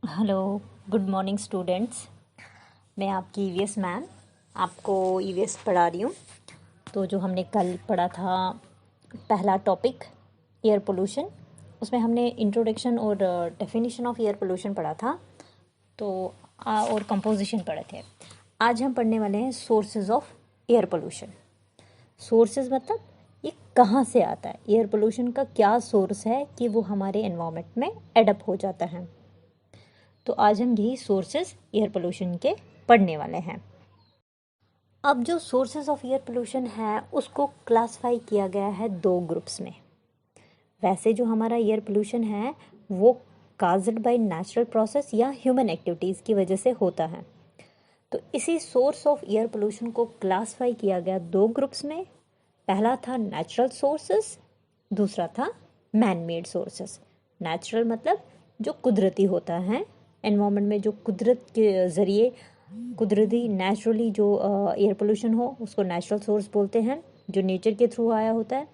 Hello, good morning students. मैं आपकी EVS ma'am आपको ईवीएस पढ़ा रही हूँ। तो जो हमने कल पढ़ा था पहला टॉपिक एयर पोल्यूशन, उसमें हमने इंट्रोडक्शन और डेफिनेशन ऑफ एयर पोल्यूशन पढ़ा था। तो और कंपोजिशन पढ़े थे। आज हम पढ़ने वाले हैं sources of air pollution. Sources मतलब ये कहाँ से आता है, एयर पोल्यूशन का क्या सोर्स है कि वो हमारे एनवायरनमेंट में एडप हो जाता है। तो आज हम यही सोर्सेज एयर पोल्यूशन के पढ़ने वाले हैं। अब जो सोर्सेज ऑफ एयर पोल्यूशन है उसको क्लासिफाई किया गया है दो ग्रुप्स में। वैसे जो हमारा एयर पोल्यूशन है वो काज्ड बाय नेचुरल प्रोसेस या ह्यूमन एक्टिविटीज़ की वजह से होता है। तो इसी सोर्स ऑफ एयर पोल्यूशन को क्लासिफाई किया गया दो ग्रुप्स में। पहला था नेचुरल सोर्सेस, दूसरा था मैन मेड सोर्सेस। नेचुरल मतलब जो कुदरती होता है, एनवायरनमेंट में जो कुदरत के ज़रिए कुदरती नेचुरली जो एयर पोल्यूशन हो उसको नेचुरल सोर्स बोलते हैं, जो नेचर के थ्रू आया होता है।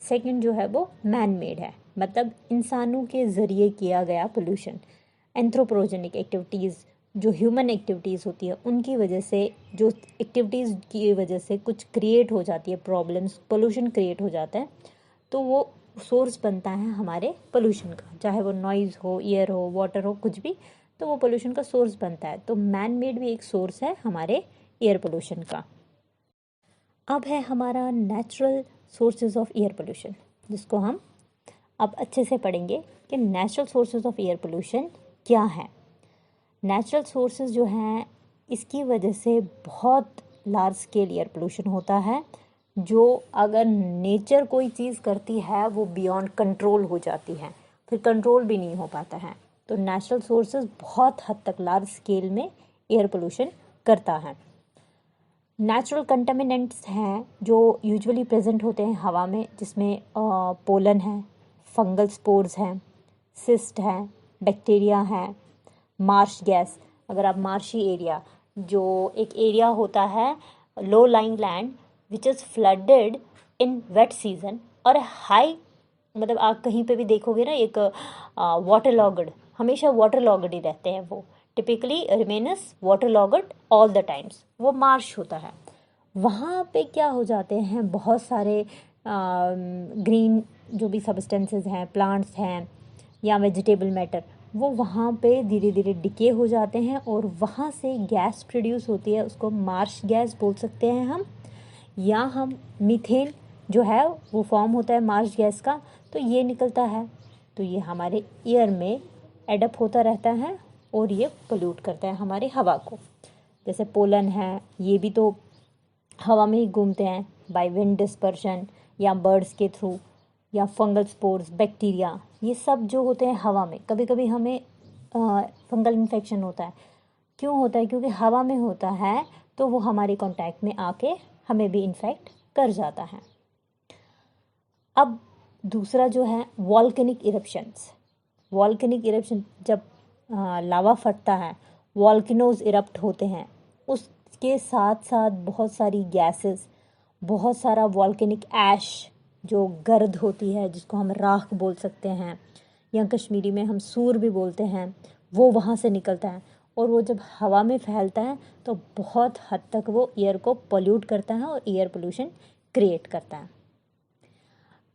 सेकंड जो है वो मैन मेड है, मतलब इंसानों के ज़रिए किया गया पोल्यूशन। एंथ्रोपोजेनिक एक्टिविटीज़ जो ह्यूमन एक्टिविटीज़ होती है उनकी वजह से, जो एक्टिविटीज़ की वजह से कुछ क्रिएट हो जाती है प्रॉब्लम्स, पोल्यूशन क्रिएट हो जाता है, तो वो सोर्स बनता है हमारे पोल्यूशन का। चाहे वो नॉइज़ हो, एयर हो, वाटर हो, कुछ भी, तो वो पोल्यूशन का सोर्स बनता है। तो मैन मेड भी एक सोर्स है हमारे एयर पोल्यूशन का। अब है हमारा natural sources of air pollution, जिसको हम अब अच्छे से पढ़ेंगे कि natural sources of air pollution क्या है। नेचुरल सोर्सेज जो हैं इसकी वजह से बहुत लार्ज स्केल एयर पोल्यूशन होता है, जो अगर नेचर कोई चीज़ करती है वो बियॉन्ड कंट्रोल हो जाती है, फिर कंट्रोल भी नहीं हो पाता है। तो नेचुरल सोर्सेज बहुत हद तक लार्ज स्केल में एयर पोल्यूशन करता है। नेचुरल कंटामिनेंट्स हैं जो यूजुअली प्रेजेंट होते हैं हवा में, जिसमें पोलन है, फंगल स्पोर्स हैं, सिस्ट हैं, बैक्टीरिया हैं, मार्श गैस। अगर आप मार्शी एरिया, जो एक एरिया होता है low lying land which is flooded in wet season, और हाई, मतलब आप कहीं पे भी देखोगे ना, एक वाटर लॉगड, हमेशा वाटर लॉगड ही रहते हैं, वो typically remains water logged all the times, वो मार्श होता है। वहाँ पे क्या हो जाते हैं, बहुत सारे ग्रीन जो भी सब्सटेंसेस हैं, प्लांट्स हैं या वेजिटेबल मैटर, वो वहाँ पे धीरे धीरे डिके हो जाते हैं और वहाँ से गैस प्रोड्यूस होती है, उसको मार्श गैस बोल सकते हैं हम, या हम मीथेन जो है वो फॉर्म होता है मार्श गैस का, तो ये निकलता है। तो ये हमारे एयर में एडप होता रहता है और ये पोल्यूट करता है हमारी हवा को। जैसे पोलन है, ये भी तो हवा में ही घूमते हैं बाय विंड डिस्पर्शन या बर्ड्स के थ्रू, या फंगल स्पोर्स, बैक्टीरिया, ये सब जो होते हैं हवा में। कभी कभी हमें फंगल इन्फेक्शन होता है, क्यों होता है? क्योंकि हवा में होता है, तो वो हमारे कांटेक्ट में आके हमें भी इन्फेक्ट कर जाता है। अब दूसरा जो है वॉल्केनिक इरप्शंस। वॉल्केनिक इरप्शन जब लावा फटता है, वॉल्केनोज इरप्ट होते हैं, उसके साथ साथ बहुत सारी गैसेस, बहुत सारा वॉल्केनिक ऐश जो गर्द होती है, जिसको हम राख बोल सकते हैं या कश्मीरी में हम सूर भी बोलते हैं, वो वहाँ से निकलता है। और वो जब हवा में फैलता है तो बहुत हद तक वो एयर को पोल्यूट करता है और एयर पोल्यूशन क्रिएट करता है।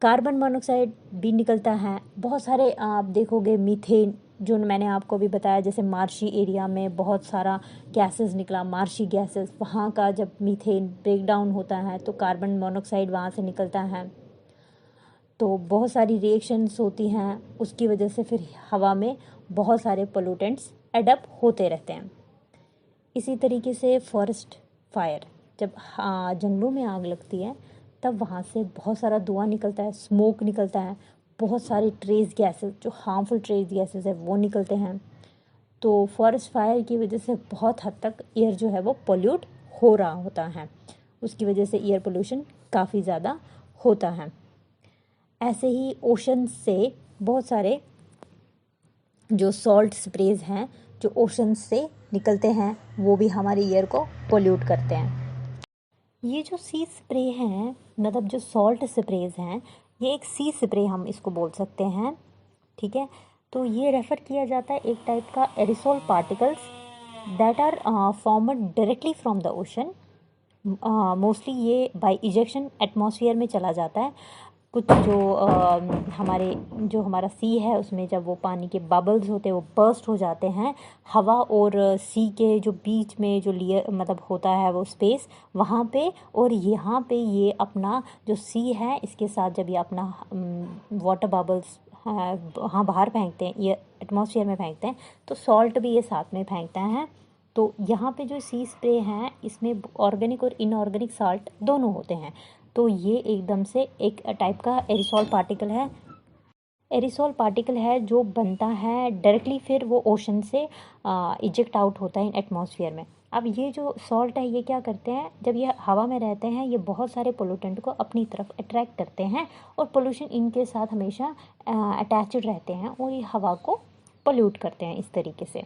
कार्बन मोनोऑक्साइड भी निकलता है, बहुत सारे आप देखोगे मीथेन, जो मैंने आपको भी बताया, जैसे मार्शी एरिया में बहुत सारा गैसेस निकला, मार्शी गैसेस, वहाँ का जब मीथेन ब्रेक डाउन होता है तो कार्बन मोनोऑक्साइड वहाँ से निकलता है। तो बहुत सारी रिएक्शंस होती हैं, उसकी वजह से फिर हवा में बहुत सारे पोल्यूटेंट्स एडप होते रहते हैं। इसी तरीके से फॉरेस्ट फायर, जब जंगलों में आग लगती है तब वहाँ से बहुत सारा धुआं निकलता है, स्मोक निकलता है, बहुत सारी ट्रेस गैसेस, जो हार्मफुल ट्रेस गैसेस है वो निकलते हैं। तो फॉरेस्ट फायर की वजह से बहुत हद तक एयर जो है वो पोल्यूट हो रहा होता है, उसकी वजह से एयर पोल्यूशन काफ़ी ज़्यादा होता है। ऐसे ही ओशन से बहुत सारे जो सॉल्ट स्प्रेज हैं जो ओशन से निकलते हैं, वो भी हमारे एयर को पोल्यूट करते हैं। ये जो सी स्प्रे हैं, मतलब जो सॉल्ट स्प्रेज हैं, ये एक सी स्प्रे हम इसको बोल सकते हैं, ठीक है। तो ये रेफ़र किया जाता है एक टाइप का aerosol particles that are formed directly from the ocean. Mostly ये बाय इजेक्शन एटमॉस्फेयर में चला जाता है। कुछ जो हमारा सी है उसमें जब वो पानी के बबल्स होते हैं वो बर्स्ट हो जाते हैं, हवा और सी के जो बीच में जो लेयर मतलब होता है वो स्पेस वहाँ पे, और यहाँ पे ये अपना जो सी है इसके साथ जब ये अपना वाटर बबल्स हाँ बाहर फेंकते हैं, ये एटमॉस्फेयर में फेंकते हैं, तो सॉल्ट भी ये साथ में फेंकता है। तो यहाँ पे जो सी स्प्रे हैं इसमें ऑर्गेनिक और इनऑर्गेनिक साल्ट दोनों होते हैं। तो ये एकदम से एक टाइप का एरिसोल पार्टिकल है। एरिसोल पार्टिकल है जो बनता है डायरेक्टली, फिर वो ओशन से इजेक्ट आउट होता है एटमॉस्फेयर में। अब ये जो सॉल्ट है ये क्या करते हैं, जब ये हवा में रहते हैं ये बहुत सारे पोल्यूटेंट को अपनी तरफ अट्रैक्ट करते हैं और पोल्यूशन इनके साथ हमेशा अटैच्ड रहते हैं और ये हवा को पोल्यूट करते हैं इस तरीके से।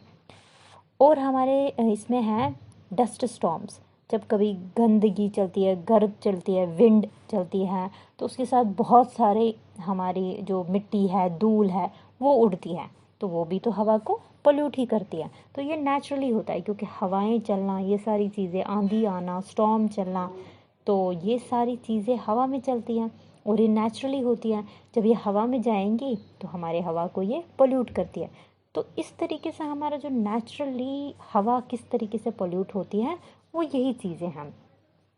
और हमारे इसमें है डस्ट स्टॉर्म्स। जब कभी गंदगी चलती है, गर्द चलती है, विंड चलती है, तो उसके साथ बहुत सारे हमारी जो मिट्टी है, धूल है, वो उड़ती है, तो वो भी तो हवा को पोल्यूट ही करती है। तो ये नेचुरली होता है क्योंकि हवाएं चलना, ये सारी चीज़ें, आंधी आना, स्टॉर्म चलना, तो ये सारी चीज़ें हवा में चलती हैं और ये नेचुरली होती हैं। जब ये हवा में जाएंगी तो हमारे हवा को ये पोल्यूट करती है। तो इस तरीके से हमारा जो नेचुरली हवा किस तरीके से पोल्यूट होती है वो यही चीज़ें हैं।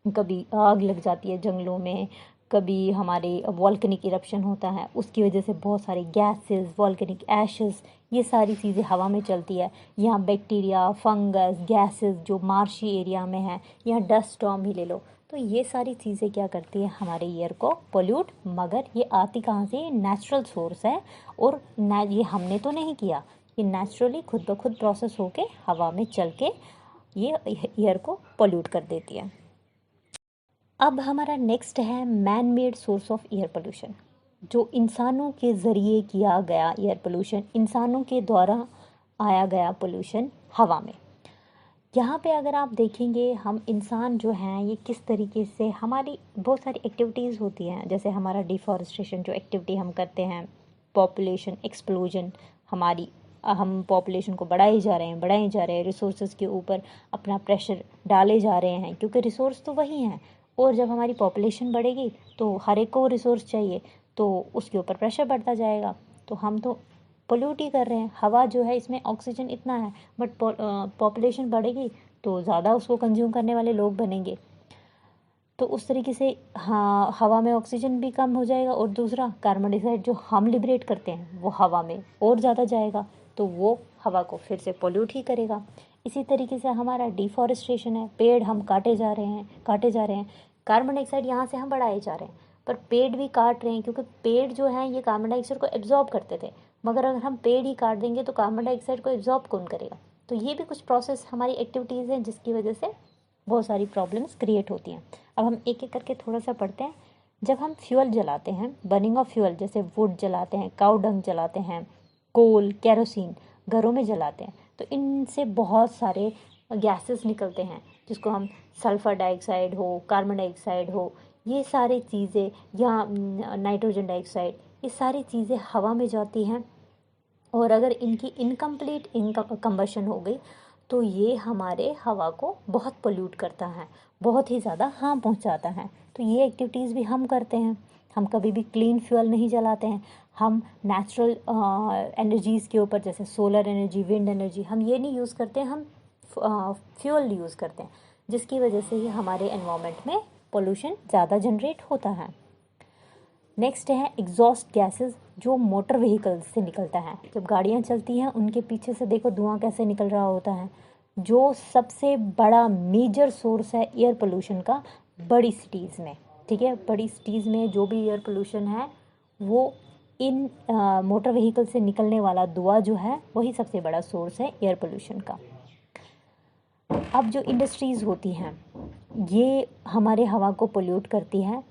कभी आग लग जाती है जंगलों में, कभी हमारे वॉल्केनिक इरप्शन होता है, उसकी वजह से बहुत सारे गैसेस, वॉल्केनिक एशेस, ये सारी चीज़ें हवा में चलती है। यहाँ बैक्टीरिया, फंगस, गैसेस जो मार्शी एरिया में है, यहाँ डस्ट स्टॉर्म ही ले लो, तो ये सारी चीज़ें क्या करती है हमारे एयर को पोल्यूट। मगर ये आती कहाँ से, नेचुरल सोर्स है और ये हमने तो नहीं किया, ये नेचुरली खुद ब खुद प्रोसेस होके हवा में चल के ये एयर को पोल्यूट कर देती है। अब हमारा नेक्स्ट है man made source of air pollution, जो इंसानों के ज़रिए किया गया एयर पोल्यूशन, इंसानों के द्वारा आया गया पोल्यूशन हवा में। यहाँ पे अगर आप देखेंगे हम इंसान जो हैं ये किस तरीके से, हमारी बहुत सारी एक्टिविटीज़ होती हैं, जैसे हमारा डिफॉरेस्टेशन जो एक्टिविटी हम करते हैं, पॉपुलेशन एक्सप्लोजन, हम पॉपुलेशन को बढ़ाए जा रहे हैं, रिसोर्सेज के ऊपर अपना प्रेशर डाले जा रहे हैं क्योंकि रिसोर्स तो वही हैं, और जब हमारी पॉपुलेशन बढ़ेगी तो हर एक को रिसोर्स चाहिए, तो उसके ऊपर प्रेशर बढ़ता जाएगा, तो हम तो पोल्यूट ही कर रहे हैं। हवा जो है इसमें ऑक्सीजन इतना है, बट पॉपुलेशन बढ़ेगी तो ज़्यादा उसको कंज्यूम करने वाले लोग बनेंगे, तो उस तरीके से हाँ हवा में ऑक्सीजन भी कम हो जाएगा, और दूसरा कार्बन डाइऑक्साइड जो हम लिबरेट करते हैं वो हवा में और ज़्यादा जाएगा, तो वो हवा को फिर से पोल्यूट ही करेगा। इसी तरीके से हमारा डिफॉरेस्टेशन है, पेड़ हम काटे जा रहे हैं, कार्बन डाइऑक्साइड यहाँ से हम बढ़ाए जा रहे हैं, पर पेड़ भी काट रहे हैं क्योंकि पेड़ जो हैं ये कार्बन डाइऑक्साइड को एब्जॉर्ब करते थे, मगर अगर हम पेड़ ही काट देंगे तो कार्बन डाइऑक्साइड को एब्जॉर्ब कौन करेगा। तो ये भी कुछ प्रोसेस हमारी एक्टिविटीज़ हैं जिसकी वजह से बहुत सारी प्रॉब्लम्स क्रिएट होती हैं। अब हम एक एक करके थोड़ा सा पढ़ते हैं। जब हम फ्यूल जलाते हैं, बर्निंग ऑफ फ्यूल, जैसे वुड जलाते हैं, काऊ डंग जलाते हैं, कोल, केरोसिन घरों में जलाते हैं, तो इनसे बहुत सारे गैसेस निकलते हैं जिसको हम सल्फ़र डाइऑक्साइड हो, कार्बन डाइऑक्साइड हो, ये सारी चीज़ें, या नाइट्रोजन डाइऑक्साइड, ये सारी चीज़ें हवा में जाती हैं, और अगर इनकी इनकम्प्लीट कंबशन हो गई तो ये हमारे हवा को बहुत पोल्यूट करता है, बहुत ही ज़्यादा हार्म पहुंचाता है। तो ये एक्टिविटीज़ भी हम करते हैं। हम कभी भी क्लीन फ्यूल नहीं जलाते हैं, हम नेचुरल एनर्जीज़ के ऊपर, जैसे सोलर एनर्जी, विंड एनर्जी, हम ये नहीं यूज़ करते, हम फ्यूल यूज़ करते हैं, जिसकी वजह से ही हमारे एनवायरनमेंट में पोल्यूशन ज़्यादा जनरेट होता है। नेक्स्ट है एग्जॉस्ट गैसेस, जो मोटर व्हीकल्स से निकलता है। जब गाड़ियाँ चलती हैं उनके पीछे से देखो धुआं कैसे निकल रहा होता है, जो सबसे बड़ा मेजर सोर्स है एयर पोल्यूशन का बड़ी सिटीज़ में। ठीक है, बड़ी सिटीज़ में जो भी एयर पोल्यूशन है वो इन मोटर व्हीकल से निकलने वाला धुआं जो है वही सबसे बड़ा सोर्स है एयर पोल्यूशन का। अब जो इंडस्ट्रीज़ होती हैं ये हमारे हवा को पोल्यूट करती है,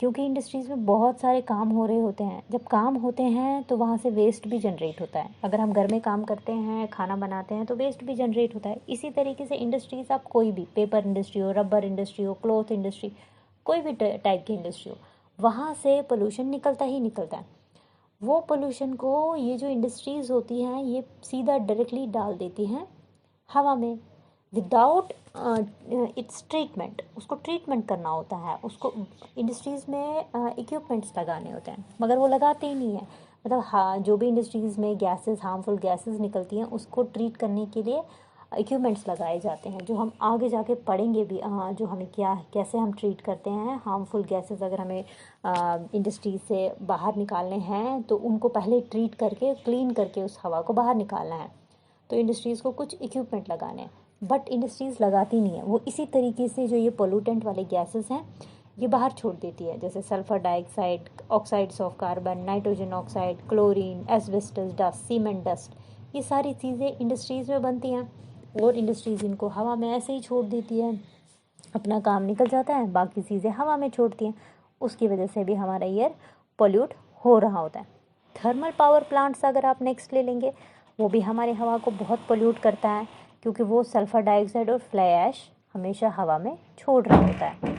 क्योंकि इंडस्ट्रीज़ में बहुत सारे काम हो रहे होते हैं। जब काम होते हैं तो वहाँ से वेस्ट भी जनरेट होता है। अगर हम घर में काम करते हैं, खाना बनाते हैं, तो वेस्ट भी जनरेट होता है। इसी तरीके से इंडस्ट्रीज़, आप कोई भी पेपर इंडस्ट्री हो, रबर इंडस्ट्री हो, क्लॉथ इंडस्ट्री, कोई भी टाइप की इंडस्ट्री हो, वहाँ से पोल्यूशन निकलता ही निकलता है। वो पोल्यूशन को ये जो इंडस्ट्रीज़ होती हैं ये सीधा डायरेक्टली डाल देती हैं हवा में विदाउट इट्स ट्रीटमेंट। उसको ट्रीटमेंट करना होता है, उसको इंडस्ट्रीज़ में इक्विपमेंट्स लगाने होते हैं, मगर वो लगाते ही नहीं है। मतलब हाँ, जो भी इंडस्ट्रीज़ में गैसेस, हार्मफुल गैसेस निकलती हैं उसको ट्रीट करने के लिए इक्विपमेंट्स लगाए जाते हैं, जो हम आगे जाके पढ़ेंगे भी। जो हमें क्या कैसे हम ट्रीट करते हैं हार्मफुल गैसेस। अगर हमें इंडस्ट्री से बाहर निकालने हैं तो उनको पहले ट्रीट करके क्लीन करके उस हवा को बाहर निकालना है। तो इंडस्ट्रीज़ को कुछ इक्विपमेंट लगाने हैं, बट इंडस्ट्रीज़ लगाती नहीं है। वो इसी तरीके से जो ये पोल्यूटेंट वाले गैसेस हैं ये बाहर छोड़ देती है, जैसे sulphur dioxide, oxides of carbon, nitrogen oxide, chlorine, asbestos dust, cement dust. ये सारी चीज़ें इंडस्ट्रीज़ में बनती हैं और इंडस्ट्रीज़ इनको हवा में ऐसे ही छोड़ देती है। अपना काम निकल जाता है, बाकी चीज़ें हवा में छोड़ती हैं। उसकी वजह से भी हमारा एयर पोल्यूट हो रहा होता है। थर्मल पावर प्लांट्स अगर आप नेक्स्ट ले लेंगे, वो भी हमारे हवा को बहुत पोल्यूट करता है, क्योंकि वो सल्फ़र डाइऑक्साइड और फ्लाई ऐश हमेशा हवा में छोड़ रहा होता है।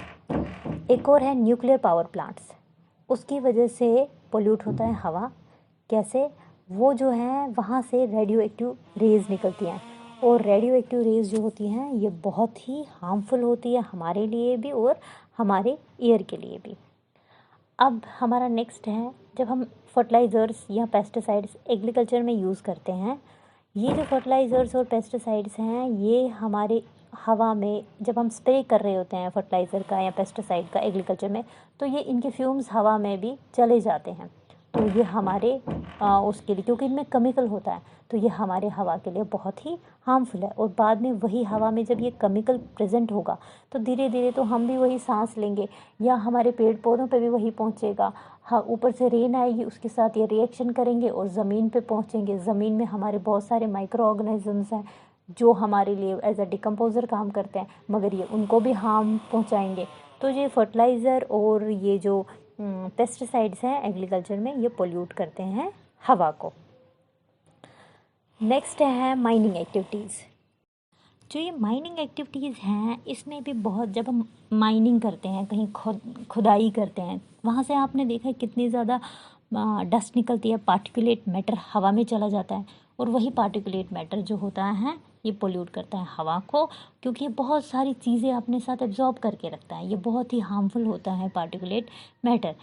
एक और है न्यूक्लियर पावर प्लांट्स, उसकी वजह से पोल्यूट होता है हवा। कैसे? वो जो है वहाँ से रेडियो एक्टिव रेज़ निकलती हैं, और रेडियो एक्टिव रेज़ जो होती हैं ये बहुत ही हार्मफुल होती है हमारे लिए भी और हमारे एयर के लिए भी। अब हमारा नेक्स्ट है, जब हम फर्टिलाइज़र्स या पेस्टिसाइड्स एग्रीकल्चर में यूज़ करते हैं, ये जो फर्टिलाइज़र्स और पेस्टिसाइड्स हैं ये हमारे हवा में जब हम स्प्रे कर रहे होते हैं फर्टिलाइज़र का या पेस्टिसाइड का एग्रीकल्चर में, तो ये इनके फ्यूम्स हवा में भी चले जाते हैं। तो ये हमारे उसके लिए, क्योंकि इनमें केमिकल होता है, तो ये हमारे हवा के लिए बहुत ही हार्मफुल है। और बाद में वही हवा में जब ये केमिकल प्रेजेंट होगा तो धीरे धीरे तो हम भी वही सांस लेंगे, या हमारे पेड़ पौधों पे भी वही पहुंचेगा। हाँ, ऊपर से रेन आएगी, उसके साथ ये रिएक्शन करेंगे और ज़मीन पे पहुंचेंगे। ज़मीन में हमारे बहुत सारे माइक्रो ऑर्गेनिजम्स हैं जो हमारे लिए एज अ डिकम्पोज़र काम करते हैं, मगर ये उनको भी हार्म पहुँचाएँगे। तो ये फर्टिलाइज़र और ये जो पेस्टिसाइड्स हैं एग्रीकल्चर में ये पोल्यूट करते हैं हवा को। नेक्स्ट है माइनिंग एक्टिविटीज़। जो ये माइनिंग एक्टिविटीज़ हैं इसमें भी बहुत, जब हम माइनिंग करते हैं, कहीं खुदाई करते हैं, वहाँ से आपने देखा है कितनी ज़्यादा डस्ट निकलती है, पार्टिकुलेट मैटर हवा में चला जाता है, और वही पार्टिकुलेट मैटर जो होता है ये पोल्यूट करता है हवा को, क्योंकि ये बहुत सारी चीज़ें अपने साथ एब्जॉर्ब करके रखता है। ये बहुत ही हार्मफुल होता है पार्टिकुलेट मैटर।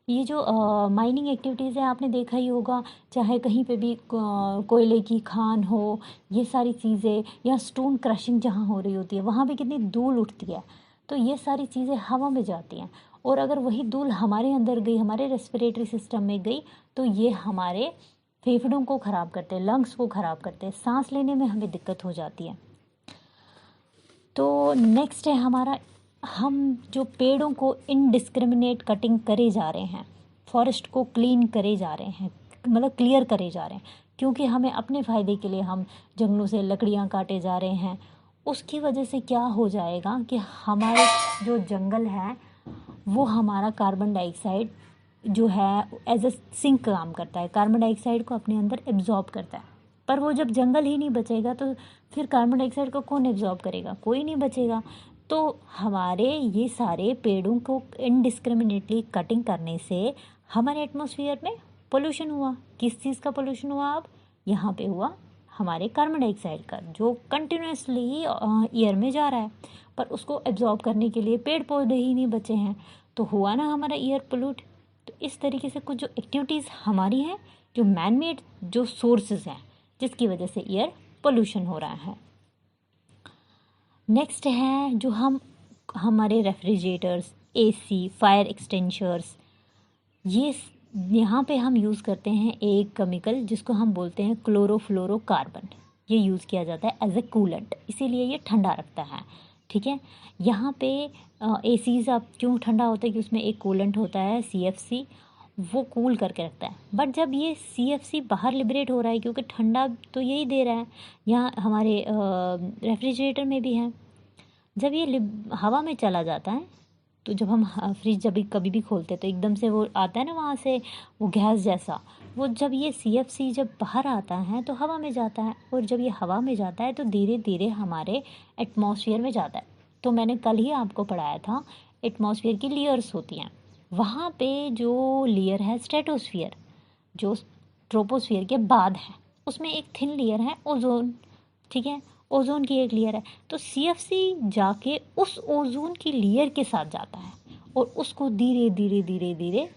ये जो माइनिंग एक्टिविटीज़ है आपने देखा ही होगा, चाहे कहीं पे भी कोयले की खान हो, ये सारी चीज़ें, या स्टोन क्रशिंग जहाँ हो रही होती है वहाँ भी कितनी धूल उठती है। तो ये सारी चीज़ें हवा में जाती हैं, और अगर वही धूल हमारे अंदर गई, हमारे रेस्पिरेटरी सिस्टम में गई, तो ये हमारे फेफड़ों को ख़राब करते हैं, लंग्स को ख़राब करते हैं, सांस लेने में हमें दिक्कत हो जाती है। तो नेक्स्ट है हमारा, हम जो पेड़ों को इनडिस्क्रिमिनेट कटिंग करे जा रहे हैं, फॉरेस्ट को क्लीन करे जा रहे हैं, मतलब क्लियर करे जा रहे हैं, क्योंकि हमें अपने फ़ायदे के लिए हम जंगलों से लकड़ियाँ काटे जा रहे हैं। उसकी वजह से क्या हो जाएगा कि हमारे जो जंगल है वो हमारा कार्बन डाइऑक्साइड जो है एज अ सिंक काम करता है, कार्बन डाइऑक्साइड को अपने अंदर एब्जॉर्ब करता है। पर वो जब जंगल ही नहीं बचेगा तो फिर कार्बन डाइऑक्साइड को कौन एब्जॉर्ब करेगा? कोई नहीं बचेगा। तो हमारे ये सारे पेड़ों को इनडिस्क्रिमिनेटली कटिंग करने से हमारे एटमॉस्फेयर में पोल्यूशन हुआ। किस चीज़ का पोल्यूशन हुआ? अब यहाँ पे हुआ हमारे कार्बन डाइऑक्साइड का, जो कंटिन्यूसली एयर में जा रहा है, पर उसको एब्जॉर्ब करने के लिए पेड़ पौधे ही नहीं बचे हैं, तो हुआ ना हमारा एयर पोल्यूट। तो इस तरीके से कुछ जो एक्टिविटीज़ हमारी हैं, जो मैन मेड जो सोर्सेज हैं, जिसकी वजह से एयर पोल्यूशन हो रहा है। नेक्स्ट है जो हमारे रेफ्रिजरेटर्स, एसी, फायर एक्सटेंशर्स, ये यहाँ पे हम यूज़ करते हैं एक केमिकल जिसको हम बोलते हैं क्लोरोफ्लोरोकार्बन। ये यूज़ किया जाता है एज ए कूलेंट, इसीलिए ये ठंडा रखता है। ठीक है, यहाँ पे एसीज आप क्यों ठंडा होता है कि उसमें एक कूलेंट होता है CFC, वो कूल करके रखता है। बट जब ये CFC बाहर लिबरेट हो रहा है, क्योंकि ठंडा तो यही दे रहा है, यहाँ हमारे रेफ्रिजरेटर में भी है, जब ये हवा में चला जाता है, तो जब हम फ्रिज जब भी कभी भी खोलते हैं तो एकदम से वो आता है ना वहाँ से वो गैस जैसा, वो जब ये CFC जब बाहर आता है तो हवा में जाता है, और जब ये हवा में जाता है तो धीरे धीरे हमारे एटमॉस्फेयर में जाता है। तो मैंने कल ही आपको पढ़ाया था एटमॉस्फेयर की लेयर्स होती हैं, वहाँ पे जो लेयर है स्ट्रेटोस्फियर, जो ट्रोपोस्फियर के बाद है, उसमें एक थिन लेयर है ओजोन, ठीक है, ओजोन की एक लेयर है। तो सीएफसी जाके उस ओजोन की लेयर के साथ जाता है और उसको धीरे धीरे धीरे धीरे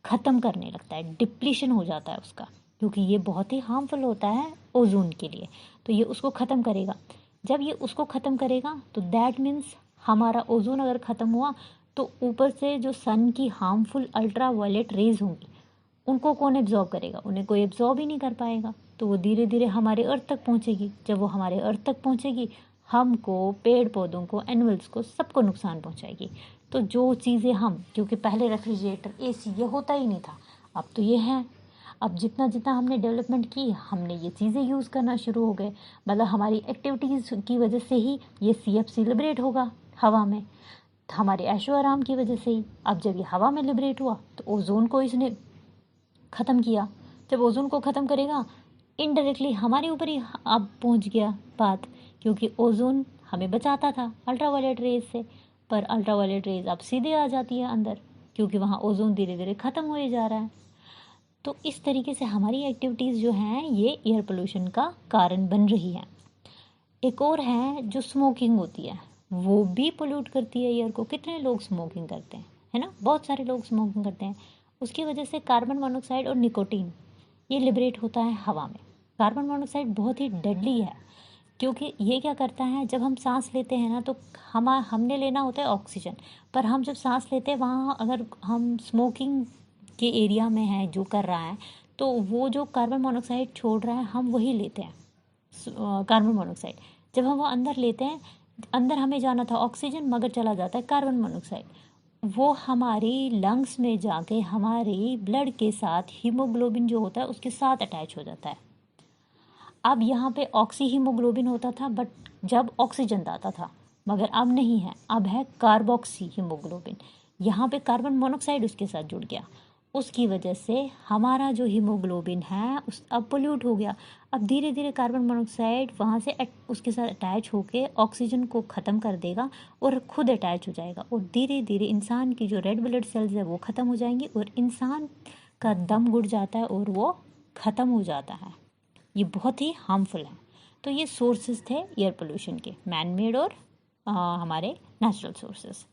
ख़त्म करने लगता है, डिप्लीशन हो जाता है उसका, क्योंकि ये बहुत ही हार्मफुल होता है ओजोन के लिए। तो ये उसको ख़त्म करेगा। जब ये उसको ख़त्म करेगा तो दैट मीन्स हमारा ओजोन अगर ख़त्म हुआ तो ऊपर से जो सन की हार्मफुल अल्ट्रा वायलेट रेज होंगी उनको कौन एब्जॉर्ब करेगा? उन्हें कोई एब्जॉर्ब ही नहीं कर पाएगा। तो वो धीरे धीरे हमारे अर्थ तक पहुंचेगी। जब वो हमारे अर्थ तक पहुंचेगी, हमको, पेड़ पौधों को, एनिमल्स को, सबको नुकसान पहुंचाएगी। तो जो चीज़ें हम, क्योंकि पहले रेफ्रिजरेटर, एसी ये होता ही नहीं था, अब तो ये है। अब जितना जितना हमने डेवलपमेंट की, हमने ये चीज़ें यूज़ करना शुरू हो गए। मतलब हमारी एक्टिविटीज़ की वजह से ही ये सीएफसी लिबरेट होगा हवा में, हमारे ऐशो आराम की वजह से ही। अब जब ये हवा में लिबरेट हुआ तो ओजोन को इसने ख़त्म किया। जब ओजोन को ख़त्म करेगा, इनडायरेक्टली हमारे ऊपर ही अब पहुंच गया बात, क्योंकि ओजोन हमें बचाता था अल्ट्रावायलेट रेज से, पर अल्ट्रावायलेट रेज अब सीधे आ जाती है अंदर, क्योंकि वहाँ ओजोन धीरे धीरे ख़त्म होए जा रहा है। तो इस तरीके से हमारी एक्टिविटीज़ जो हैं ये एयर पोल्यूशन का कारण बन रही हैं। एक और है जो स्मोकिंग होती है, वो भी पोल्यूट करती है एयर को। कितने लोग स्मोकिंग करते हैं, है ना, बहुत सारे लोग स्मोकिंग करते हैं। उसकी वजह से कार्बन मोनोऑक्साइड और निकोटीन ये लिबरेट होता है हवा में। कार्बन मोनोऑक्साइड बहुत ही डेडली है, क्योंकि ये क्या करता है, जब हम सांस लेते हैं ना तो हमने लेना होता है ऑक्सीजन, पर हम जब सांस लेते हैं वहाँ अगर हम स्मोकिंग के एरिया में है जो कर रहा है, तो वो जो कार्बन मोनोऑक्साइड छोड़ रहा है हम वही लेते हैं, कार्बन मोनोऑक्साइड। जब हम वो अंदर लेते हैं, अंदर हमें जाना था ऑक्सीजन, मगर चला जाता है कार्बन मोनोऑक्साइड। वो हमारी लंग्स में जाके हमारी ब्लड के साथ हीमोग्लोबिन जो होता है उसके साथ अटैच हो जाता है। अब यहाँ पे ऑक्सी हीमोग्लोबिन होता था बट जब ऑक्सीजन आता था, मगर अब नहीं है, अब है कार्बोक्सी हीमोग्लोबिन। यहाँ पे कार्बन मोनोऑक्साइड उसके साथ जुड़ गया, उसकी वजह से हमारा जो हीमोग्लोबिन है उस अब पोल्यूट हो गया। अब धीरे धीरे कार्बन मोनोऑक्साइड वहाँ से उसके साथ अटैच होके ऑक्सीजन को ख़त्म कर देगा और खुद अटैच हो जाएगा, और धीरे धीरे इंसान की जो रेड ब्लड सेल्स है वो ख़त्म हो जाएंगी और इंसान का दम घुट जाता है और वो ख़त्म हो जाता है। ये बहुत ही हार्मफुल है। तो ये सोर्सेज थे एयर पोल्यूशन के, मैन मेड और हमारे नेचुरल सोर्सेज।